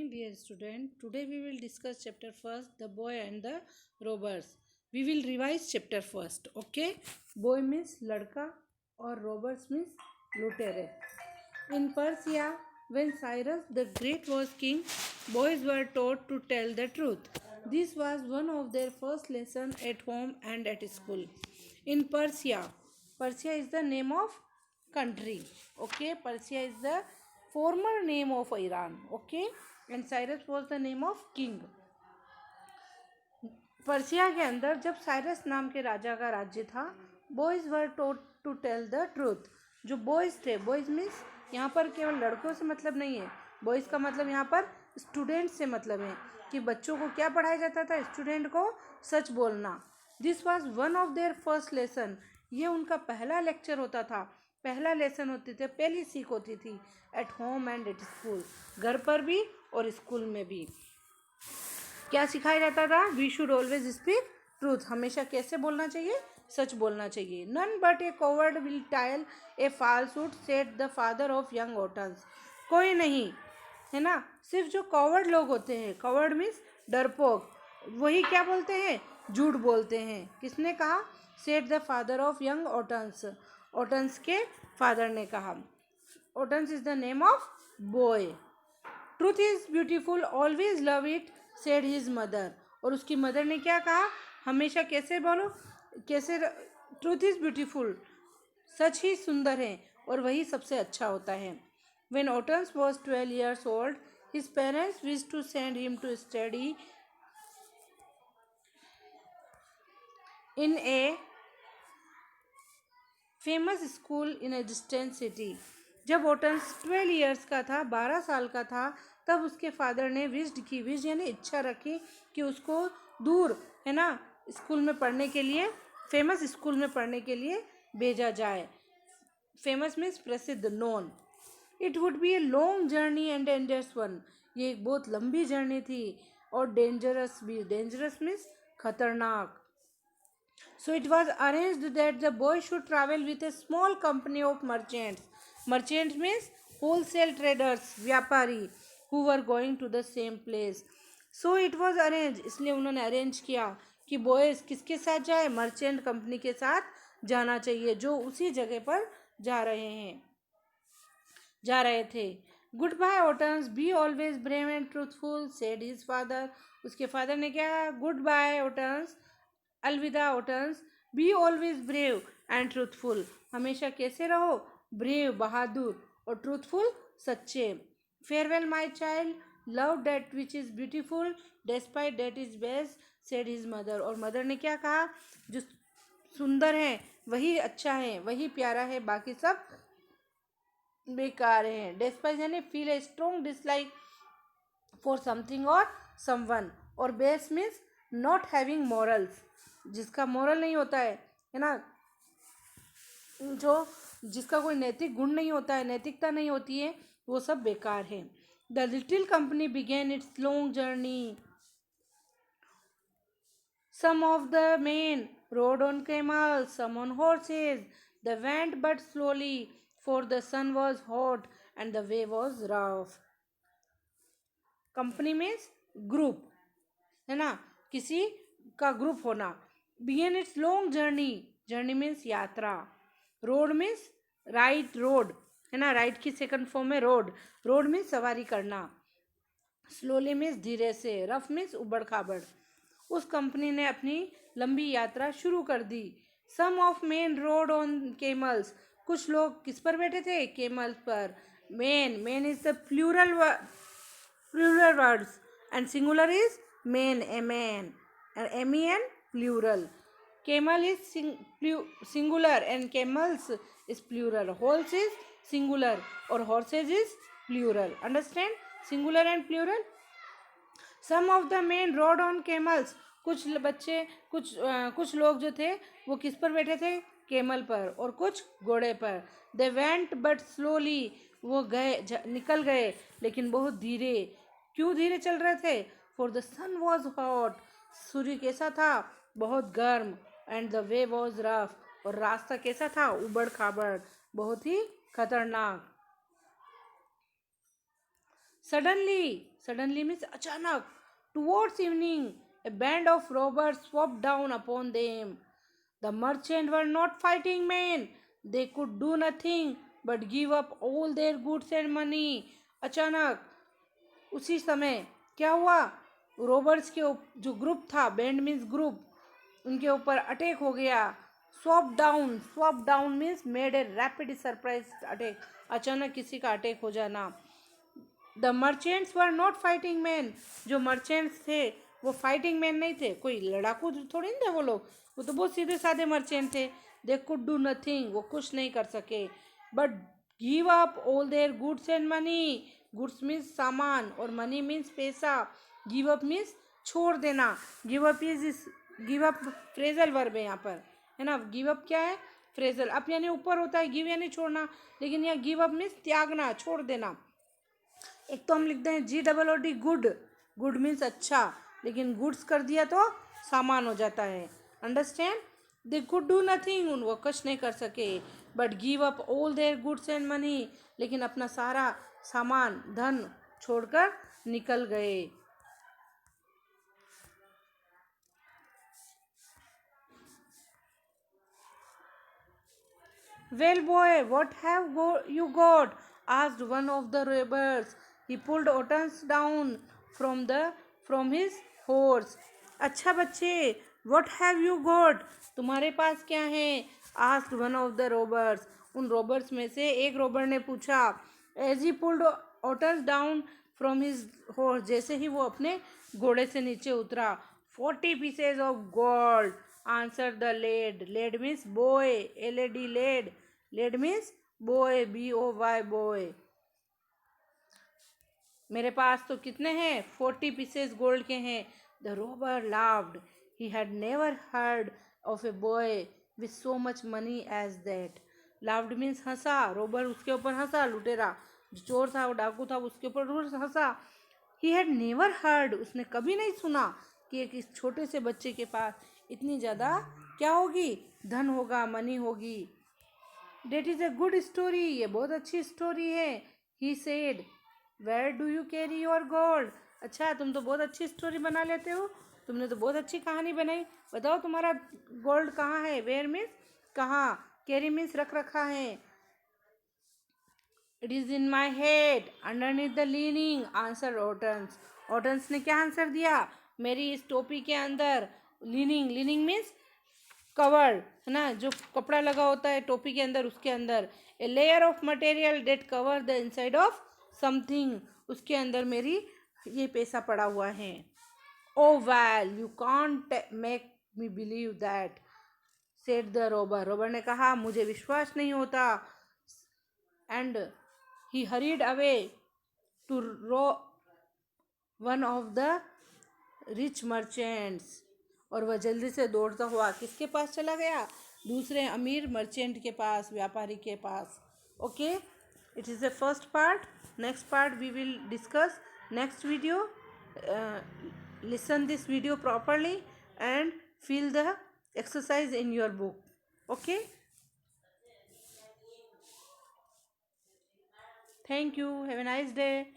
morning, dear student. Today we will discuss chapter first, the boy and the robbers. We will revise chapter first. Okay? Boy means ladka or robbers means lutere. In Persia, when Cyrus the Great was king, boys were taught to tell the truth. This was one of their first lessons at home and at school. In Persia, Persia is the name of country. Okay, Persia is the former name of Iran. Okay, and Cyrus was the name of king. Persia के अंदर जब Cyrus नाम के राजा का राज्य था, boys were taught to tell the truth. जो boys थे, बॉयज मीन्स यहाँ पर केवल लड़कों से मतलब नहीं है. बॉयज का मतलब यहाँ पर स्टूडेंट से मतलब है कि बच्चों को क्या पढ़ाया जाता था, स्टूडेंट को सच बोलना. This was one of their first lesson. ये उनका पहला लेक्चर होता था, पहला लेसन होते थे, पहली सीख होती थी at home and at school. घर पर भी और स्कूल में भी क्या सिखाया जाता था? We should always speak truth. हमेशा कैसे बोलना चाहिए? सच बोलना चाहिए. None but a coward will tell a falsehood, said the father of young Autons. कोई नहीं है ना, सिर्फ जो कॉवर्ड लोग होते हैं, कॉवर्ड मीन्स डरपोक, वही क्या बोलते हैं? झूठ बोलते हैं. किसने कहा? Said the father of young Autons. Autons के फादर ने कहा. Autons is the name of boy. Truth is beautiful, always love it, said his mother. और उसकी मदर ने क्या कहा? हमेशा कैसे बोलो, कैसे? ट्रूथ इज ब्यूटीफुल, सच ही सुंदर है और वही सबसे अच्छा होता है. When Autons was 12 years old, his parents wished to send him to study in a famous school in a distant city. जब ऑटन्स 12 years का था, 12 साल का था, तब उसके फादर ने विश्ड की, विश यानी इच्छा रखी कि उसको दूर है ना स्कूल में पढ़ने के लिए, फेमस स्कूल में पढ़ने के लिए भेजा जाए. फेमस मीन्स प्रसिद्ध, known. It would be a long journey and dangerous one. ये एक बहुत लंबी जर्नी थी और डेंजरस भी. डेंजरस मीन्स खतरनाक. So it was arranged that the boy should travel with a small company of merchants. Merchants means wholesale traders, व्यापारी, who were going to the same place. So it was arranged, इसलिए उन्होंने arrange किया कि boys किसके साथ जाए? Merchant company के साथ जाना चाहिए, जो उसी जगह पर जा रहे थे. Goodbye Autons, be always brave and truthful, said his father. उसके फादर ने क्या? गुड बाय ऑटन्स, अलविदा Autons, be always brave and truthful. हमेशा कैसे रहो? ब्रेव, बहादुर, और ट्रूथफुल, सच्चे. Farewell my child, love that which is beautiful, despite that is best, said his mother. और मदर ने क्या कहा? जो सुंदर है वही अच्छा है, वही प्यारा है, बाकी सब बेकार है. डेस्पाइट यानी feel a strong dislike for something और समवन. और base means not having morals, जिसका मॉरल नहीं होता है ना, जो जिसका कोई नैतिक गुण नहीं होता है, नैतिकता नहीं होती है, वो सब बेकार है. The little company began its long journey. Some of the men rode on camels, some on horses. They went but slowly, for the sun was hot and the way was rough. Company means group है ना, किसी का group होना. Began its long journey, journey means यात्रा. Rode means ride, rode है ना, ride की second form है रोड. रोड मीन्स सवारी करना. स्लोली मीन्स धीरे से. रफ मीन्स उबड़ खाबड़. उस कंपनी ने अपनी लंबी यात्रा शुरू कर दी. Some of men rode on camels. कुछ लोग किस पर बैठे थे? केमल्स पर. Men is the plural words and singular is men, a man, and men plural. Camel is singular and camels is plural. Horse is singular or horses is plural. Understand? Singular and plural. Some of the men rode on camels. कुछ बच्चे, कुछ लोग जो थे वो किस पर बैठे थे? केमल पर. और कुछ घोड़े पर. They went but slowly. वो गए, निकल गए, लेकिन बहुत धीरे. क्यों धीरे चल रहे थे? For the sun was hot. सूर्य कैसा था? बहुत गर्म. And the way was rough. और रास्ता कैसा था? उबड़ खाबड़, बहुत ही खतरनाक. Suddenly Suddenly means अचानक. Towards evening, a band of robbers swooped down upon them. The merchants were not fighting men. They could do nothing but give up all their goods and money. अचानक उसी समय क्या हुआ, robbers के जो group था, band means group, उनके ऊपर अटैक हो गया. Swap down means made a rapid surprise attack, अचानक किसी का अटैक हो जाना. The merchants were not fighting man, जो मर्चेंट्स थे वो फाइटिंग मैन नहीं थे, कोई लड़ाकू थोड़ी नहीं थे वो लोग, वो तो बहुत सीधे साधे मर्चेंट थे. दे कुड डू नथिंग, वो कुछ नहीं कर सके, but give up all their goods and money. Goods means सामान और मनी मीन्स पैसा. गिव अप मीन्स छोड़ देना. Give up is give up phrasal verb है यहाँ पर, है ना. गिव अप क्या है, फ्रेजल. अप यानी ऊपर होता है, गिव यानी छोड़ना, लेकिन यहाँ गिव अप मीन्स त्यागना, छोड़ देना. एक तो हम लिखते हैं GOOD, गुड. गुड मीन्स अच्छा, लेकिन गुड्स कर दिया तो सामान हो जाता है. Understand. They could do nothing, वो कुछ नहीं कर सके, but give up all their goods and money, लेकिन अपना सारा सामान धन छोड़कर निकल गए. Well, boy, what have you got? Asked one of the robbers. He pulled Ottens down from his horse. अच्छा बच्चे, what have you got? तुम्हारे पास क्या है? Asked one of the robbers. उन robbers में से एक robber ने पूछा. As he pulled Ottens down from his horse, जैसे ही वो अपने घोड़े से नीचे उतरा, 40 pieces of gold, answered the lad. Lad means boy, L-A-D, lad. Lad means boy, B-O-Y, boy. मेरे पास तो कितने हैं, 40 pieces गोल्ड के हैं. The robber laughed. He had never heard of a boy with so much money as that. Laughed means Hansa. Rober उसके ऊपर हंसा, लुटेरा जो चोर था, वो डाकू था, उसके ऊपर हंसा. He had never heard, उसने कभी नहीं सुना कि एक इस छोटे से बच्चे के पास इतनी ज़्यादा क्या होगी, धन होगा, मनी होगी. That is a good story, ये बहुत अच्छी स्टोरी है. He said, Where do you carry your gold? अच्छा, तुम तो बहुत अच्छी स्टोरी बना लेते हो, तुमने तो बहुत अच्छी कहानी बनाई. बताओ तुम्हारा गोल्ड कहाँ है. Where means कहाँ, कैरी मीन्स रख रखा है. It is in my head, underneath the lining, answered Ottens. Ottens ने क्या आंसर दिया, मेरी इस टोपी के अंदर. लीनिंग मीन्स कवर, है ना, जो कपड़ा लगा होता है टोपी के अंदर, उसके अंदर. A layer of material that cover the inside of something, उसके अंदर मेरी ये पैसा पड़ा हुआ है. Oh well, you can't make me believe that, said the robber. Robber ने कहा, मुझे विश्वास नहीं होता. And he hurried away to rob one of the rich merchants, और वह जल्दी से दौड़ता हुआ किसके पास चला गया, दूसरे अमीर मर्चेंट के पास, व्यापारी के पास. Okay, it is the first part. Next part we will discuss next video. Listen this video properly and feel the exercise in your book. Okay, thank you, have a nice day.